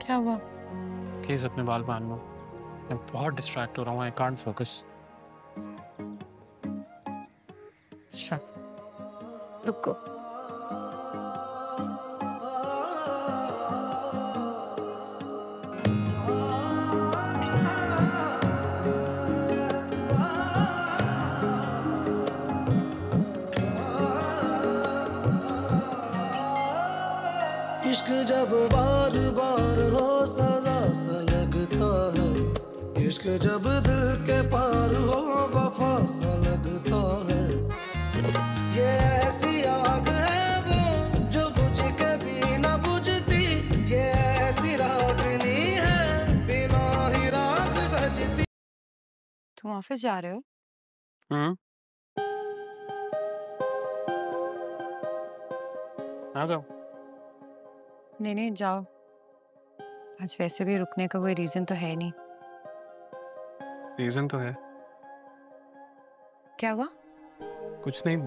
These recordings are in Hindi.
क्या हुआ? प्लीज अपने बाल बांध लो। मैं बहुत डिस्ट्रैक्ट हो रहा हूँ। I can't focus. अच्छा, रुको। इश्क जब बार बार हो सजा सा लगता है, इश्क जब दिल के पार हो वफा सा लगता है। ये ऐसी आग है वो जो बुझ के भी न बुझती, ये ऐसी रागनी है बिना ही राग सजती। तुम ऑफिस जा रहे हो? आ जाओ। नहीं नहीं, जाओ। आज वैसे भी रुकने का कोई रीजन तो है नहीं। रीजन तो है। क्या हुआ? कुछ नहीं।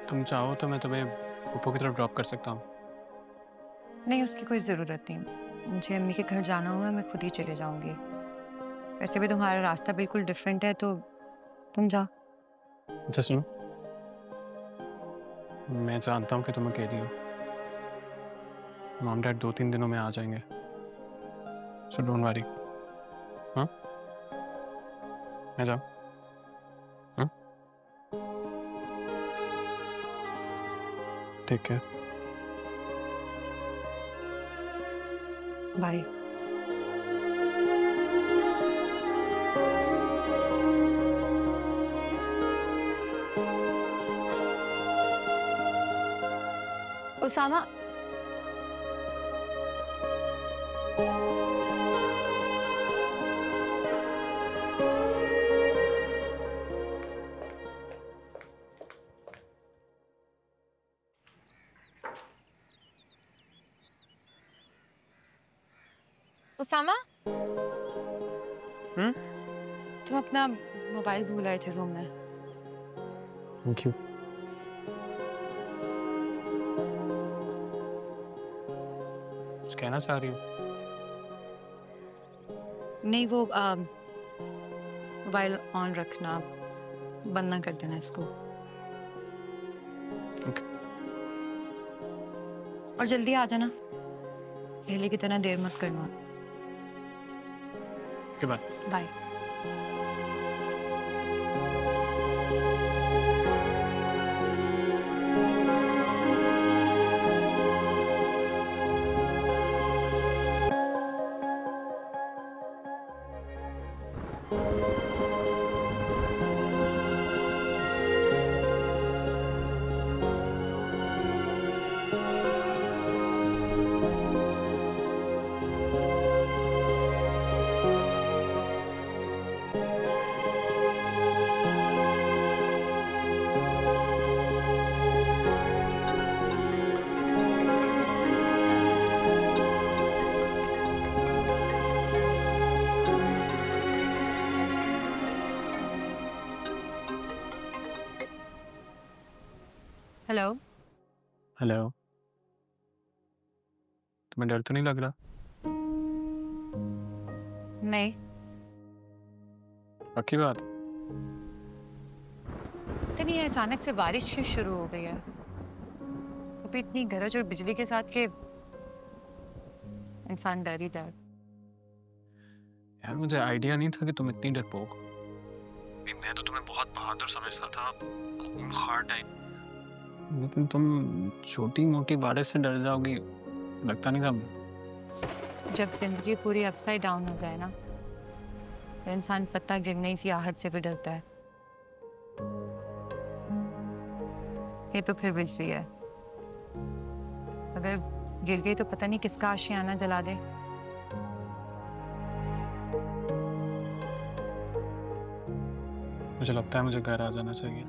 तुम चाहो तो मैं तुम्हें ऊपर की तरफ ड्रॉप कर सकता हूँ। नहीं, उसकी कोई ज़रूरत नहीं। मुझे अम्मी के घर जाना हुआ है, मैं खुद ही चले जाऊंगी। वैसे भी तुम्हारा रास्ता बिल्कुल डिफरेंट है, तो तुम जाओ। अच्छा सुनो, मैं जानता हूँ कि तुम अकेली हो। मॉम डैड 2-3 दिनों में आ जाएंगे, सो डोंट वरी। हाँ, मैं जाऊँ? हाँ, ठीक है। बाय। उसामा, उसामा, तुम अपना मोबाइल भूल आए थे रूम में। Thank you. कुछ कहना चाह रही हो? नहीं, वो मोबाइल ऑन रखना, बंद ना कर देना इसको। Okay. और जल्दी आ जाना, पहले की तरह देर मत करना। के बाद बाय। हेलो। हेलो। तुम्हें डर तो नहीं लग रहा? नहीं। पक्की बात? तो नहीं, अचानक से बारिश क्यों शुरू हो गई है? अभी इतनी गरज और बिजली के साथ के इंसान डर ही डर। यार मुझे आइडिया नहीं था कि तुम इतनी डरपोक हो। मैं तो तुम्हें बहुत बहादुर समझता था, खूंखार टाइप। लेकिन तुम छोटी मोटी बारिश से डर जाओगी, लगता नहीं था। जब जिंदगी पूरी अपसाइड डाउन हो जाए ना, तो इंसान पत्ता गिरने की आहट से भी डरता है। ये तो फिर बिजली है, अगर गिर गई तो पता नहीं किसका आशियाना जला दे। मुझे लगता है मुझे घर आ जाना चाहिए।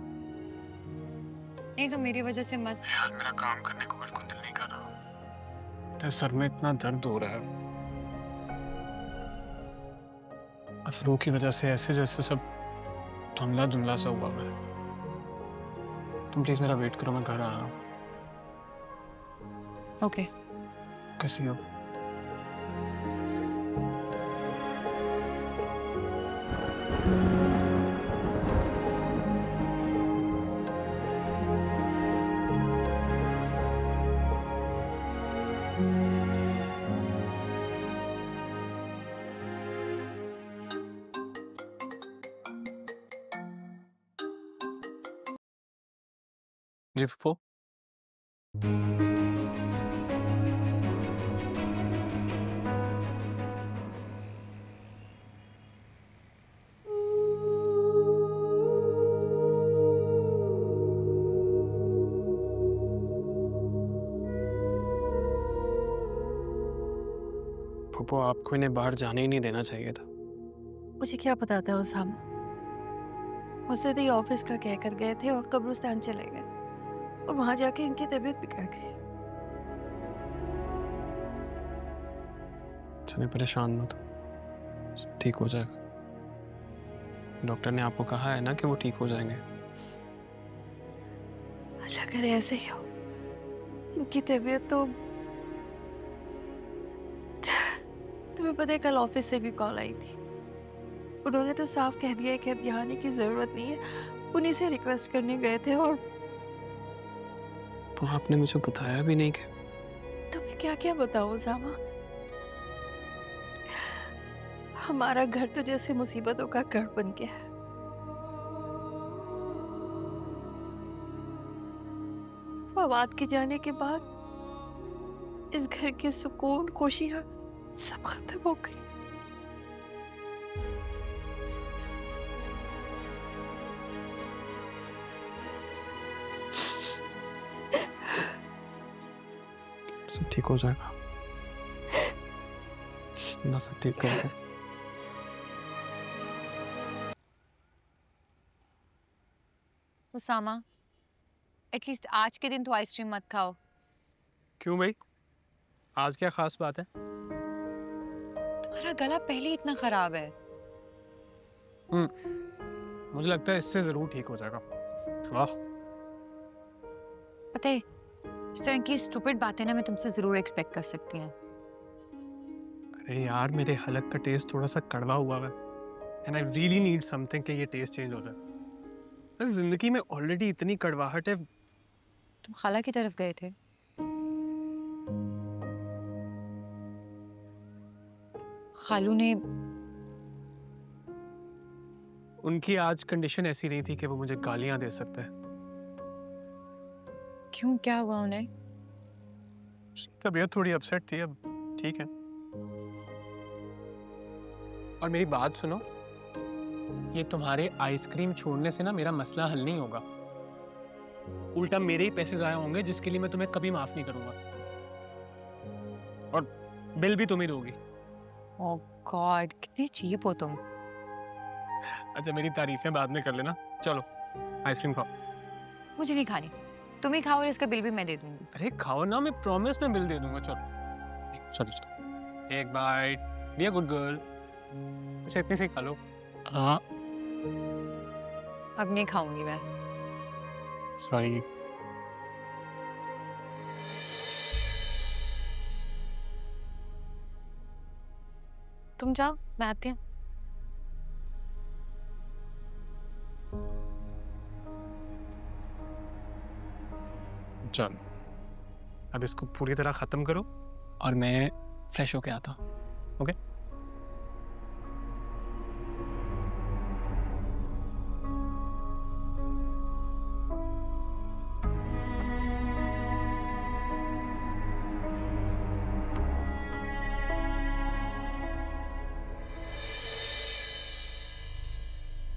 नहीं तो मेरी वजह से मत। यार मेरा काम करने को बिल्कुल दिल नहीं कर रहा। तेरे सर में इतना दर्द हो रहा है, फ्लू की वजह से ऐसे जैसे सब धुंधला धुंधला सा हुआ मैं। तुम प्लीज मेरा वेट करो, मैं घर आ रहा हूँ। ओके। कैसी हो? जी फूफो। फूफो, आपको इन्हें बाहर जाने ही नहीं देना चाहिए था। मुझे क्या पता था उसामा। मुझसे तो ये ऑफिस का कह कर गए थे और कब्रिस्तान चले गए, और वहां जाके इनकी तबीयत बिगड़ गई। चलिए, परेशान मत हो, सब ठीक हो जाएगा। डॉक्टर ने आपको कहा है ना कि वो ठीक हो जाएंगे। अल्लाह करे ऐसे ही हो। इनकी तबीयत तो, तुम्हें पता है कल ऑफिस से भी कॉल आई थी। उन्होंने तो साफ कह दिया है कि अब यहाँ आने की जरूरत नहीं है। उन्हीं से रिक्वेस्ट करने गए थे, और तो आपने मुझे बताया भी नहीं कि। तुम्हें क्या क्या बताऊं उसामा। हमारा घर तो जैसे मुसीबतों का गढ़ बन गया है। फवाद के जाने के बाद इस घर के सुकून, खुशियां सब खत्म हो गई। सब ठीक हो जाएगा ना, सब ठीक करेगा। उसामा, एटलीस्ट आज के दिन तो आइसक्रीम मत खाओ। क्यों भाई, आज क्या खास बात है? तुम्हारा गला पहले ही इतना खराब है। मुझे लगता है इससे जरूर ठीक हो जाएगा। वाह, पता है, इस तरह की स्टूपिड बातें ना मैं तुमसे जरूर एक्सपेक्ट कर सकती हूँ। अरे यार, मेरे हलक का टेस्ट थोड़ा सा कड़वा हुआ है, and I really need something कि ये टेस्ट चेंज हो जाए। जिंदगी में ऑलरेडी इतनी कड़वाहट है। तुम खाला की तरफ गए थे? खालू ने? उनकी आज कंडीशन ऐसी नहीं थी कि वो मुझे गालियां दे सकते हैं। क्यों, क्या हुआ उन्हें? तबीयत थोड़ी अपसेट थी, अब ठीक है। और मेरी बात सुनो, ये तुम्हारे आइसक्रीम छोड़ने से ना मेरा मसला हल नहीं होगा। उल्टा मेरे ही पैसे जाया होंगे, जिसके लिए मैं तुम्हें कभी माफ नहीं करूंगा। और बिल भी तुम ही दोगी। ओह गॉड, कितनी चीप हो तुम। अच्छा, मेरी तारीफें बाद में कर लेना। चलो आइसक्रीम खाओ। मुझे नहीं खानी, तुम ही खाओ और इसका बिल भी मैं दे दूंगी। अरे खाओ ना, मैं प्रॉमिस में बिल दे दूंगा। चलो चलो चलो, एक bite, be a good girl. अच्छा, इतनी सी खा लो। हाँ, अब नहीं खाऊंगी मैं। सॉरी। तुम जाओ, मैं आती हूँ। चल, अब इसको पूरी तरह खत्म करो और मैं फ्रेश होके आता हूँ। ओके?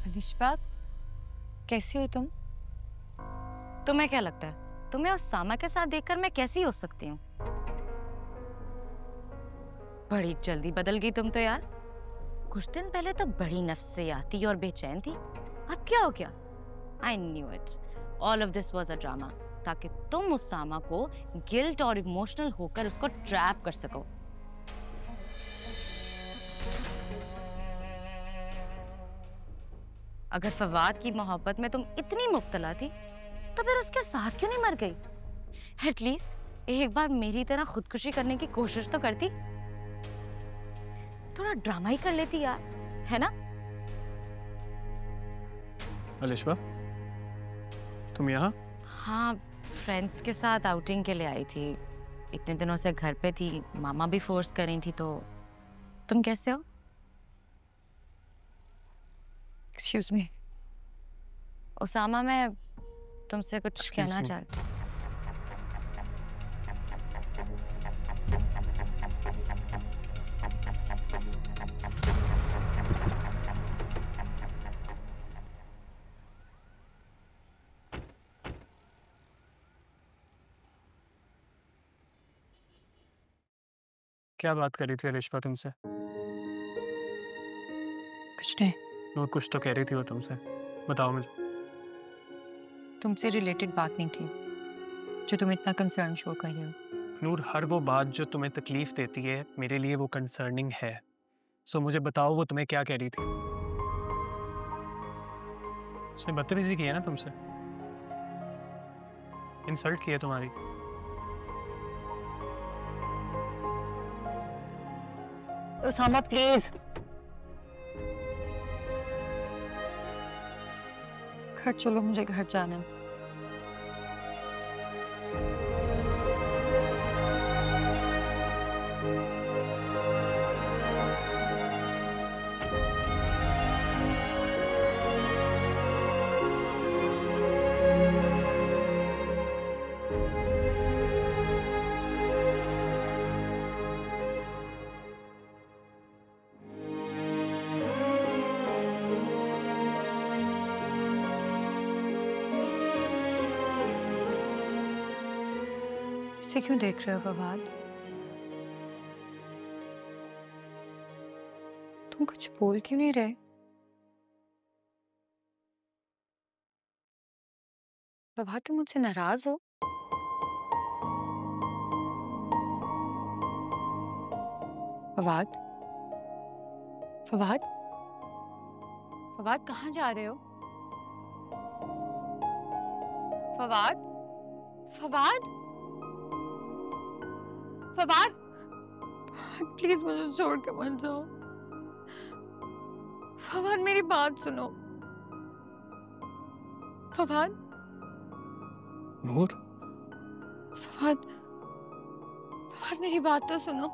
अलिशा, कैसी हो तुम? तुम्हें क्या लगता है तुम्हें उस सामा के साथ देखकर मैं कैसी हो सकती हूँ? बड़ी जल्दी बदल गई तुम तो यार। कुछ दिन पहले तो बड़ी नफ्सियाती और बेचैन थी, अब क्या हो गया? I knew it, all of this was a drama, ताकि तुम उस सामा को गिल्ट और इमोशनल होकर उसको ट्रैप कर सको। अगर फवाद की मोहब्बत में तुम इतनी मुब्तला थी तो फिर उसके साथ क्यों नहीं मर गई? एटलीस्ट एक बार मेरी तरह खुदकुशी करने की कोशिश तो करती। थोड़ा ड्रामा ही कर लेती यार, है ना? अलिशा, तुम यहाँ? हाँ, फ्रेंड्स के साथ आउटिंग के लिए आई थी। इतने दिनों से घर पे थी, मामा भी फोर्स कर रही थी। तो तुम कैसे हो? Excuse me. उसामा, मैं तुमसे कुछ Excuse कहना me. चाहती। क्या बात करी थी रिश्वा तुमसे? कुछ नहीं, और कुछ तो कह रही थी वो तुमसे, बताओ मुझे। तुमसे रिलेटेड बात नहीं थी जो तुम इतना कंसर्न शो कर रहे हो। नूर, हर वो बात जो तुम्हें तकलीफ देती है मेरे लिए वो कंसर्निंग है। सो मुझे बताओ वो तुम्हें क्या कह रही थी? उसने बदतमीजी की है ना तुमसे, इंसल्ट की है तुम्हारी। उसामा प्लीज, घर चलो, मुझे घर जाना है। इसे क्यों देख रहे हो फवाद? तुम कुछ बोल क्यों नहीं रहे? फवाद, तुम मुझसे नाराज हो? फवाद, फवाद, फवाद कहाँ जा रहे हो? फवाद, फवाद, फवाद, प्लीज मुझे छोड़ के मत जाओ। फवाद, मेरी बात सुनो। फवाद, नूर, फवाद, फवाद मेरी बात तो सुनो।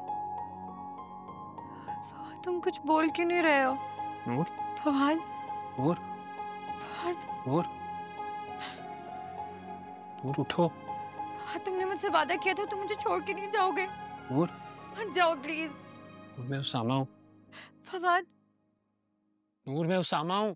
फवाद, तुम कुछ बोल क्यों नहीं रहे हो? नूर, फवाद, नूर, फवाद, नूर, नूर उठो। फवाद, तुमने मुझसे वादा किया था तुम मुझे छोड़ के नहीं जाओगे। नूर, मत जाओ प्लीज। मैं उसामा हूँ। फवाद, नूर, मैं उसामा हूँ।